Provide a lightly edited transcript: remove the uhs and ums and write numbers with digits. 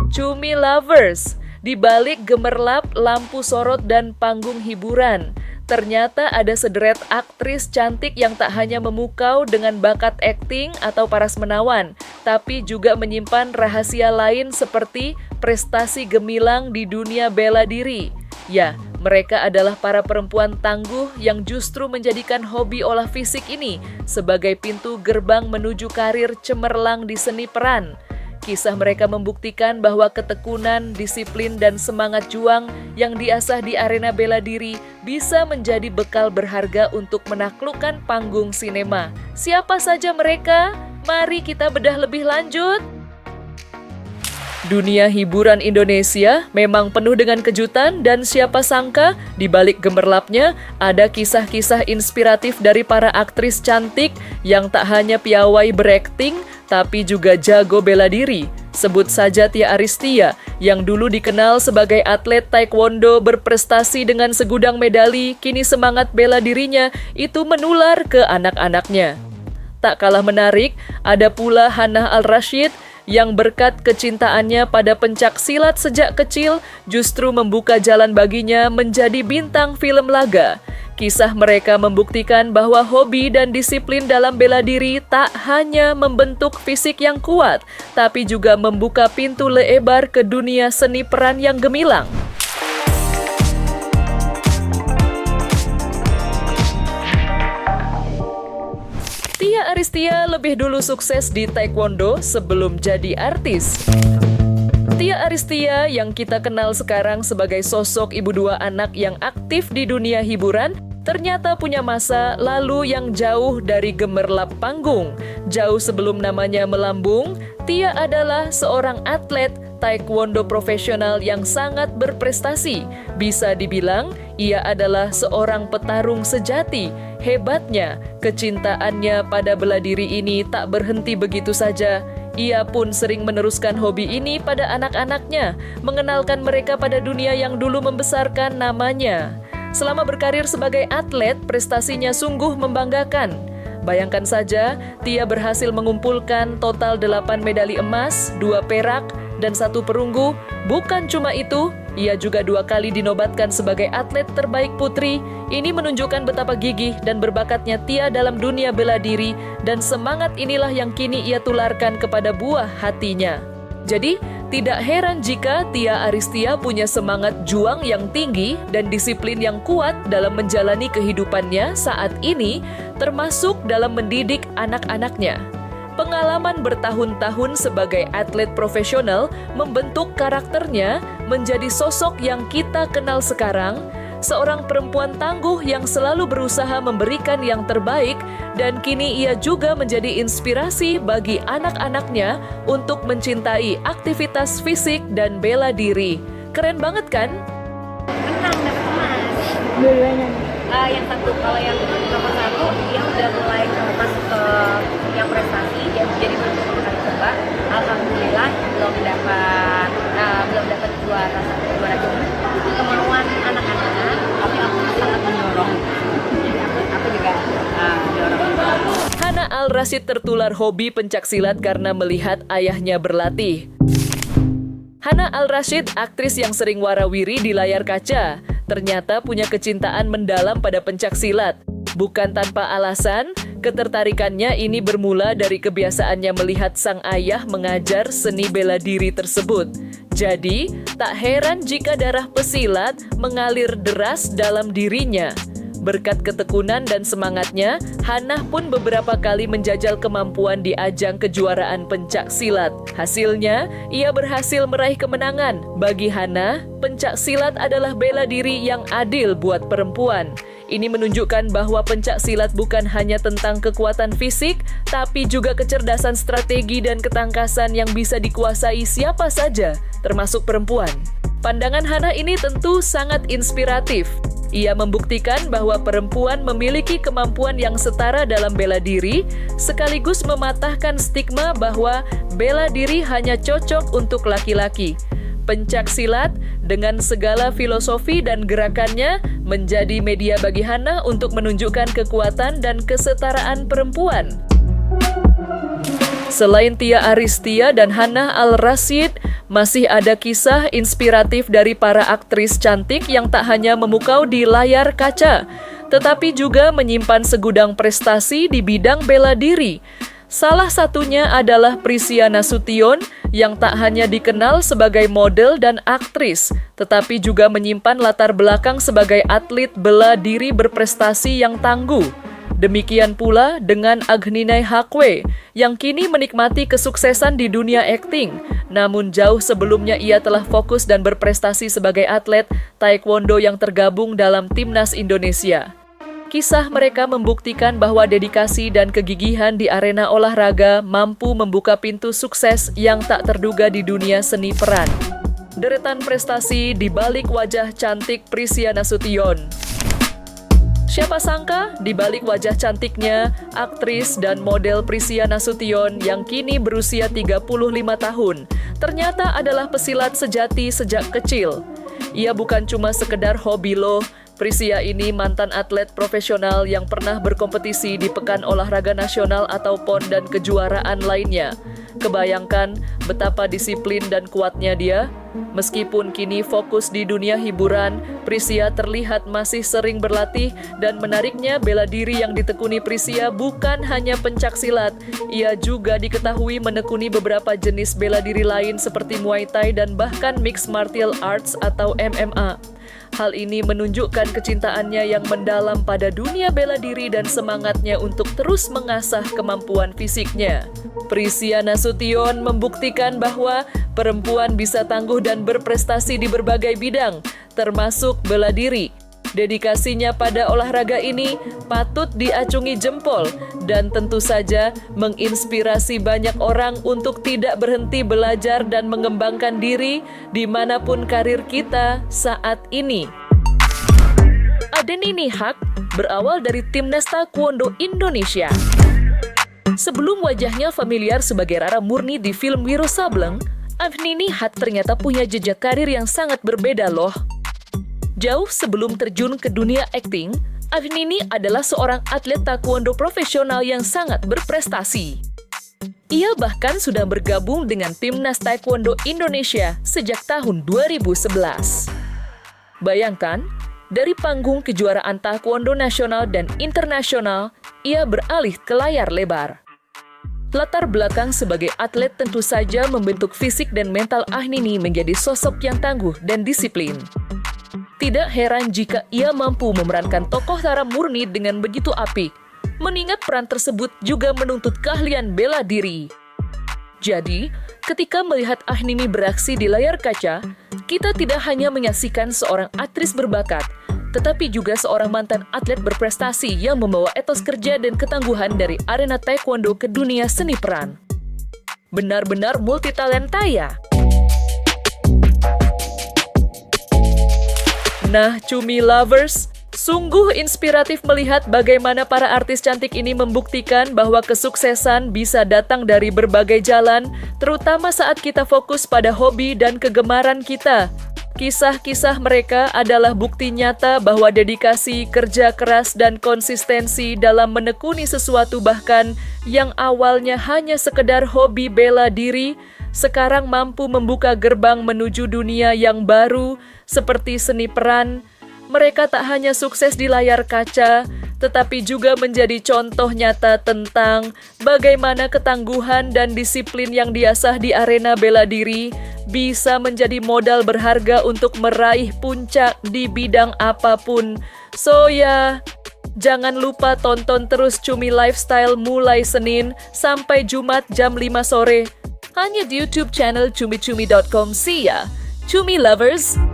Cumi Lovers, di balik gemerlap lampu sorot dan panggung hiburan, ternyata ada sederet aktris cantik yang tak hanya memukau dengan bakat akting atau paras menawan, tapi juga menyimpan rahasia lain seperti prestasi gemilang di dunia bela diri. Ya, mereka adalah para perempuan tangguh yang justru menjadikan hobi olah fisik ini sebagai pintu gerbang menuju karir cemerlang di seni peran. Kisah mereka membuktikan bahwa ketekunan, disiplin, dan semangat juang yang diasah di arena bela diri bisa menjadi bekal berharga untuk menaklukkan panggung sinema. Siapa saja mereka? Mari kita bedah lebih lanjut. Dunia hiburan Indonesia memang penuh dengan kejutan dan siapa sangka di balik gemerlapnya ada kisah-kisah inspiratif dari para aktris cantik yang tak hanya piawai berakting tapi juga jago bela diri. Sebut saja Tia Aristia yang dulu dikenal sebagai atlet taekwondo berprestasi dengan segudang medali, kini semangat bela dirinya itu menular ke anak-anaknya. Tak kalah menarik, ada pula Hannah Al-Rashid yang berkat kecintaannya pada pencak silat sejak kecil justru membuka jalan baginya menjadi bintang film laga. Kisah mereka membuktikan bahwa hobi dan disiplin dalam bela diri tak hanya membentuk fisik yang kuat, tapi juga membuka pintu lebar ke dunia seni peran yang gemilang. Tia Aristia lebih dulu sukses di taekwondo sebelum jadi artis. Tia Aristia yang kita kenal sekarang sebagai sosok ibu dua anak yang aktif di dunia hiburan, ternyata punya masa lalu yang jauh dari gemerlap panggung. Jauh sebelum namanya melambung, Tia adalah seorang atlet taekwondo profesional yang sangat berprestasi. Bisa dibilang, ia adalah seorang petarung sejati. Hebatnya, kecintaannya pada bela diri ini tak berhenti begitu saja. Ia pun sering meneruskan hobi ini pada anak-anaknya, mengenalkan mereka pada dunia yang dulu membesarkan namanya. Selama berkarir sebagai atlet, prestasinya sungguh membanggakan. Bayangkan saja, Tia berhasil mengumpulkan total 8 medali emas, 2 perak, dan 1 perunggu. Bukan cuma itu, ia juga 2 kali dinobatkan sebagai atlet terbaik putri. Ini menunjukkan betapa gigih dan berbakatnya Tia dalam dunia bela diri, dan semangat inilah yang kini ia tularkan kepada buah hatinya. Jadi, tidak heran jika Tia Aristia punya semangat juang yang tinggi dan disiplin yang kuat dalam menjalani kehidupannya saat ini, termasuk dalam mendidik anak-anaknya. Pengalaman bertahun-tahun sebagai atlet profesional membentuk karakternya menjadi sosok yang kita kenal sekarang, seorang perempuan tangguh yang selalu berusaha memberikan yang terbaik, dan kini ia juga menjadi inspirasi bagi anak-anaknya untuk mencintai aktivitas fisik dan bela diri. Keren banget kan? Menang dapat emas. Dua-duanya. Yang satu, kalau yang nomor 1 dia udah mulai masuk ke yang prestasi, dia jadi beberapa kali coba. Alhamdulillah belum dapat juara cuma kemauan anak-anak, tapi aku sangat mendorong. Jadi aku juga mendorong. Hannah Al-Rashid tertular hobi pencaksilat karena melihat ayahnya berlatih. Hannah Al-Rashid, aktris yang sering warawiri di layar kaca, ternyata punya kecintaan mendalam pada pencaksilat. Bukan tanpa alasan, ketertarikannya ini bermula dari kebiasaannya melihat sang ayah mengajar seni bela diri tersebut. Jadi, tak heran jika darah pesilat mengalir deras dalam dirinya. Berkat ketekunan dan semangatnya, Hannah pun beberapa kali menjajal kemampuan di ajang kejuaraan pencak silat. Hasilnya, ia berhasil meraih kemenangan. Bagi Hannah, pencak silat adalah bela diri yang adil buat perempuan. Ini menunjukkan bahwa pencak silat bukan hanya tentang kekuatan fisik, tapi juga kecerdasan strategi dan ketangkasan yang bisa dikuasai siapa saja, termasuk perempuan. Pandangan Hannah ini tentu sangat inspiratif. Ia membuktikan bahwa perempuan memiliki kemampuan yang setara dalam bela diri, sekaligus mematahkan stigma bahwa bela diri hanya cocok untuk laki-laki. Pencak silat Dengan segala filosofi dan gerakannya, menjadi media bagi Hana untuk menunjukkan kekuatan dan kesetaraan perempuan. Selain Tia Aristia dan Hana Al-Rashid, masih ada kisah inspiratif dari para aktris cantik yang tak hanya memukau di layar kaca, tetapi juga menyimpan segudang prestasi di bidang bela diri. Salah satunya adalah Prisia Nasution yang tak hanya dikenal sebagai model dan aktris, tetapi juga menyimpan latar belakang sebagai atlet bela diri berprestasi yang tangguh. Demikian pula dengan Agninai Hakwe yang kini menikmati kesuksesan di dunia akting. Namun jauh sebelumnya ia telah fokus dan berprestasi sebagai atlet taekwondo yang tergabung dalam timnas Indonesia. Kisah mereka membuktikan bahwa dedikasi dan kegigihan di arena olahraga mampu membuka pintu sukses yang tak terduga di dunia seni peran. Deretan prestasi di balik wajah cantik Prisia Nasution. Siapa sangka, di balik wajah cantiknya, aktris dan model Prisia Nasution yang kini berusia 35 tahun, ternyata adalah pesilat sejati sejak kecil. Ia bukan cuma sekedar hobi loh. Prisia ini mantan atlet profesional yang pernah berkompetisi di Pekan Olahraga Nasional atau PON dan kejuaraan lainnya. Kebayangkan betapa disiplin dan kuatnya dia? Meskipun kini fokus di dunia hiburan, Prisia terlihat masih sering berlatih dan menariknya bela diri yang ditekuni Prisia bukan hanya pencaksilat. Ia juga diketahui menekuni beberapa jenis bela diri lain seperti Muay Thai dan bahkan Mixed Martial Arts atau MMA. Hal ini menunjukkan kecintaannya yang mendalam pada dunia bela diri dan semangatnya untuk terus mengasah kemampuan fisiknya. Prisia Nasution membuktikan bahwa perempuan bisa tangguh dan berprestasi di berbagai bidang, termasuk bela diri. Dedikasinya pada olahraga ini patut diacungi jempol dan tentu saja menginspirasi banyak orang untuk tidak berhenti belajar dan mengembangkan diri dimanapun karir kita saat ini. Adenini Haq berawal dari Timnas Taekwondo Indonesia. Sebelum wajahnya familiar sebagai Rara Murni di film Wiro Sableng, Adenini Haq ternyata punya jejak karir yang sangat berbeda loh. Jauh sebelum terjun ke dunia akting, Adenini adalah seorang atlet taekwondo profesional yang sangat berprestasi. Ia bahkan sudah bergabung dengan Timnas Taekwondo Indonesia sejak tahun 2011. Bayangkan, dari panggung kejuaraan taekwondo nasional dan internasional, ia beralih ke layar lebar. Latar belakang sebagai atlet tentu saja membentuk fisik dan mental Ahnini menjadi sosok yang tangguh dan disiplin. Tidak heran jika ia mampu memerankan tokoh Rara Murni dengan begitu apik, mengingat peran tersebut juga menuntut keahlian bela diri. Jadi, ketika melihat Ahnini beraksi di layar kaca, kita tidak hanya menyaksikan seorang aktris berbakat, tetapi juga seorang mantan atlet berprestasi yang membawa etos kerja dan ketangguhan dari arena taekwondo ke dunia seni peran. Benar-benar multitalenta ya. Nah, Cumi Lovers, sungguh inspiratif melihat bagaimana para artis cantik ini membuktikan bahwa kesuksesan bisa datang dari berbagai jalan, terutama saat kita fokus pada hobi dan kegemaran kita. Kisah-kisah mereka adalah bukti nyata bahwa dedikasi, kerja keras, dan konsistensi dalam menekuni sesuatu bahkan yang awalnya hanya sekedar hobi bela diri, sekarang mampu membuka gerbang menuju dunia yang baru seperti seni peran. Mereka tak hanya sukses di layar kaca, tetapi juga menjadi contoh nyata tentang bagaimana ketangguhan dan disiplin yang diasah di arena bela diri bisa menjadi modal berharga untuk meraih puncak di bidang apapun. So ya, jangan lupa tonton terus Cumi Lifestyle mulai Senin sampai Jumat jam 5 sore. Hanya di YouTube channel cumicumi.com. See ya, Cumi Lovers!